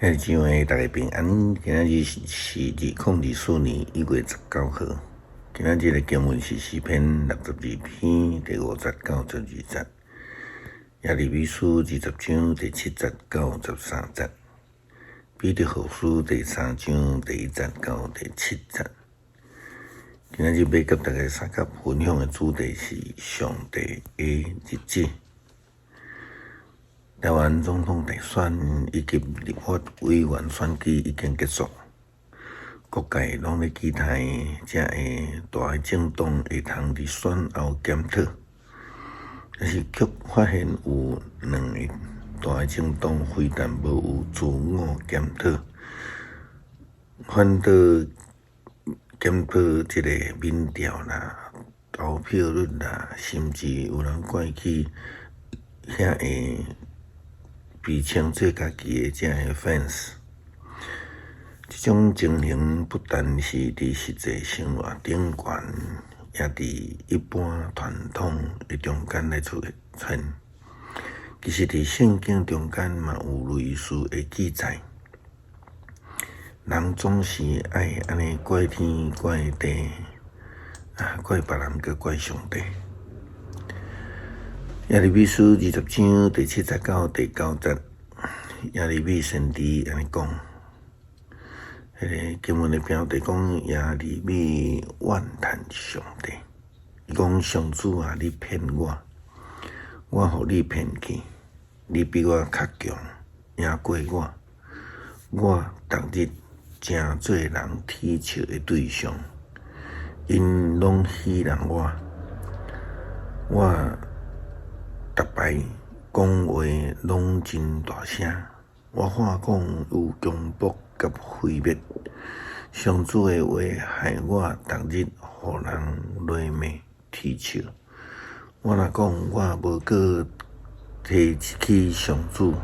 遐日上诶，大家平安。今仔日是2024年1月19号。今仔日诶经文是诗篇62篇第59至20节，耶利米书20章第7节到13节，彼得后书第3章第1节到第7节。今仔日要甲大家三甲分享诶主题是上帝诶日子。台湾总统大选以及立法委员选举已经结束，各界拢咧期待这个大政党会通伫选后检讨，但是却发现有两个大政党非但无有自我检讨，反倒检讨这个民调啦、投票率啦，甚至有人怪去遐个被称作家己的这个 fans， 这种情形不但是伫实际生活顶悬，也伫一般传统的中间来出现。其实伫圣经中间嘛有类似的记载，人总是爱安尼怪天怪地，怪别人佮怪上帝。耶利米书20章第7节到第9节，耶利米先知安尼讲，迄个经文的标题讲耶利米怨叹上帝，伊讲上主啊，你骗我，我互你骗去，你比我较强，赢过我，我逐日正做人踢笑的对象，因拢戏弄我，我逐摆讲话拢真大声，我话讲有强迫甲毁灭。上主的话害我逐日互人落骂啼笑。我若讲我无过提起上主，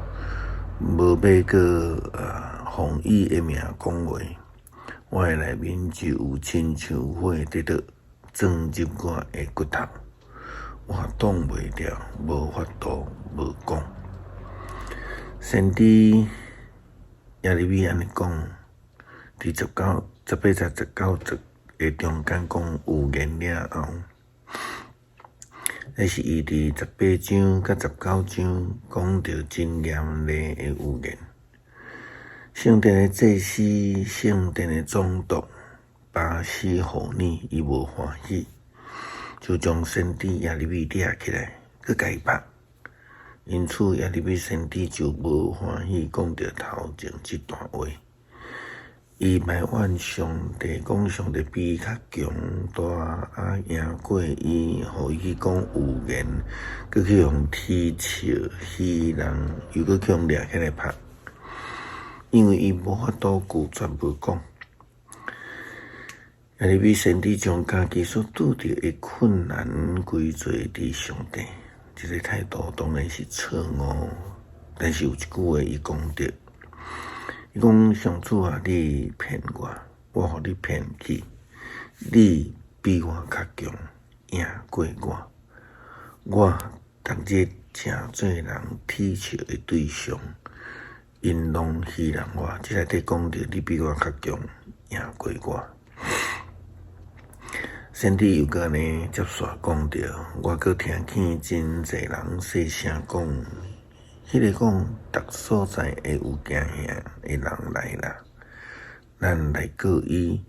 无要过奉伊的名讲话，我的内面就有亲像火伫倒钻入我的骨头。我挡袂牢，无法度无讲。先知耶利米安尼讲，伫18节19节的中间讲有言了后，那是伊伫18章甲19章讲到真严厉的预言。圣殿的祭司、圣殿的总督，巴西互你，伊无欢喜。就将先知耶利米抓起来，佮甲伊拍。因此耶利米先知就无欢喜讲着头前这段话。伊埋怨上帝，讲上帝比较强大，赢过伊，互伊讲预言，佮去用踢笑戏人，又佮去用抓起来拍，因为伊无法度拒绝无讲。耶利米先知将家己所拄着的困难归罪伫上帝，这个态度当然是错误。但是有一句话伊讲着，伊讲上主啊，你骗我，我互你骗去，你比我较强，赢过我，我逐日正做人踢笑的对象，因拢戏弄我。这内底讲着你比我较强，赢过我。先知又佮安尼接续讲着，我佮听见真侪人细声讲，迄个讲逐所在会有惊吓的人来啦，咱来告伊，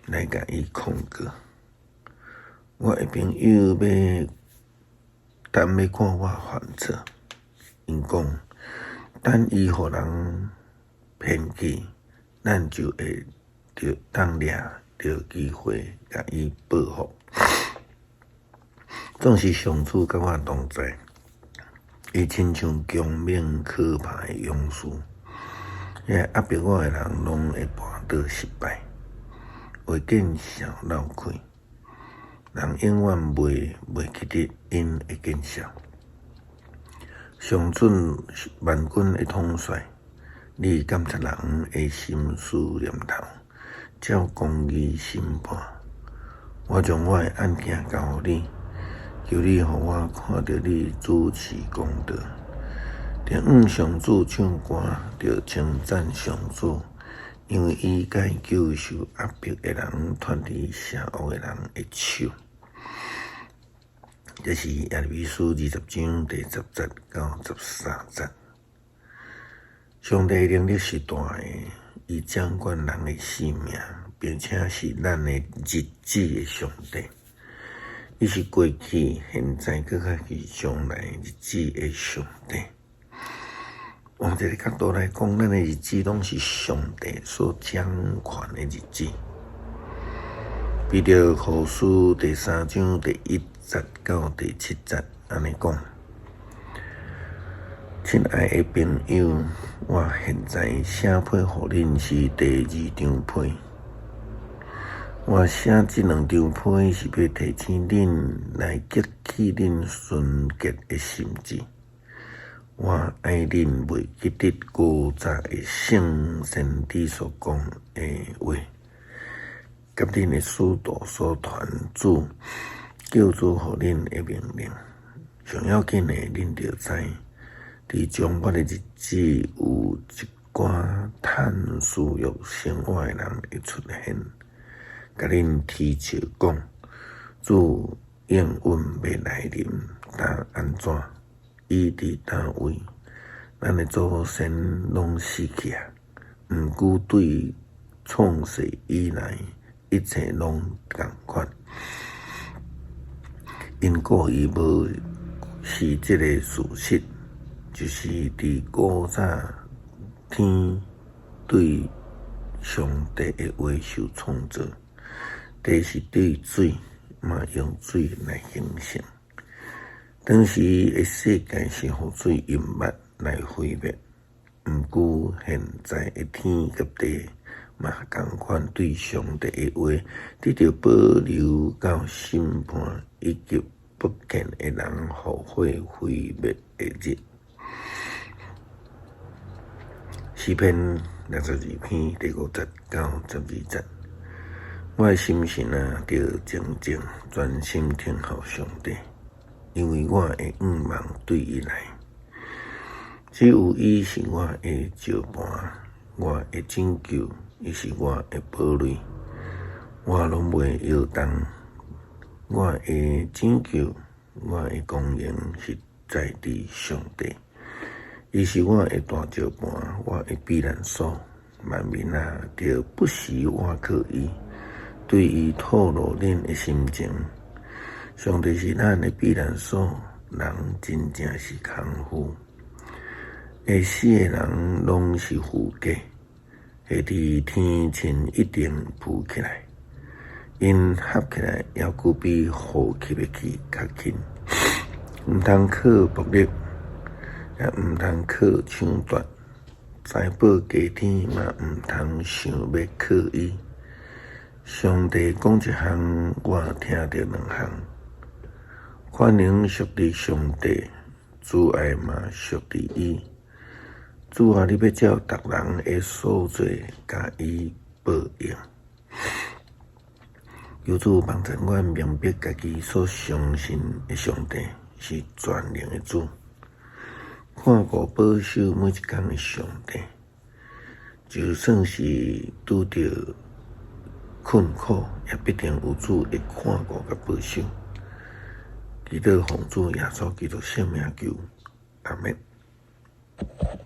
来甲伊控告。我的朋友要等要看我犯错，因讲等伊互人骗去，咱就会着当掠着机会，甲伊报复。总是上主甲我同在，伊亲像强猛可怕的勇士，压迫我的人拢会绊倒失败，会见笑闹开，人永远袂记得因会见笑。上准万军的统帅，你监察人的心思念头，照公义审判。我将我的案件交予你，求你互我看到你主持公道。伫着向上主唱歌，着称赞上主，因为伊甲伊救受压迫的人脱离邪恶的人的手。这是耶利米书20章第10节到13节。上帝能力是大的，伊掌管人的性命，并且是咱的日子的上帝。伊是过去、现在，搁较是将来日子的上帝。从这个角度来讲，咱的日子拢是上帝所掌权的日子。比着何书第3章第1节到第7节，安尼讲。亲爱的朋友，我现在写批予恁是第2张批。我写这2张批是要提醒恁来激起恁纯洁的心智。我爱恁袂记得古早的圣先知所讲的话，甲恁的使徒所传主叫主予恁的命令。上要紧的，恁着知。伫将我的日子，有一寡趁私欲生活的人会出现，甲恁提笑讲，主应允要来临，但安怎？伊伫叨位？咱的祖先拢死去啊！毋过对创世以来，一切拢共款。因故伊无是这个事实。就是伫古早天对上帝的话受创造，地是对水，嘛用水来形成。当时的世界是互水淹没来毁灭，毋过现在的天甲地嘛共款对上帝的话，得到保留到审判以及不见的人后悔毁灭的日。诗篇62篇第5节到12节，我的心神啊，着静静专心听候上帝，因为我会仰望对伊来。只有伊是我的石盘，我的拯救，伊是我的堡垒，我拢袂摇动。我的拯救，我的光荣是在伫上帝。伊是我的大石盘，我的避难所。万民啊，着不时倚靠伊，对伊透露恁的心情。上帝是咱的避难所，人真正是空虚。会死的人拢是虚假，会伫天前一定浮起来。因合起来，还佫比呼吸的气较轻。毋通靠暴力。也毋通靠抢夺，财宝加天嘛毋通想要靠伊。上帝讲一项，我听到2项。宽容属伫上帝，慈爱嘛属伫伊。主啊，你要照逐人的所做，甲伊报应。求主帮助阮明白家己所相信的上帝是全能的主。看顾保守每一天的上帝，就算是拄着困苦，也必定有主会看顾甲保守。祈祷奉主耶稣基督圣名求，阿们。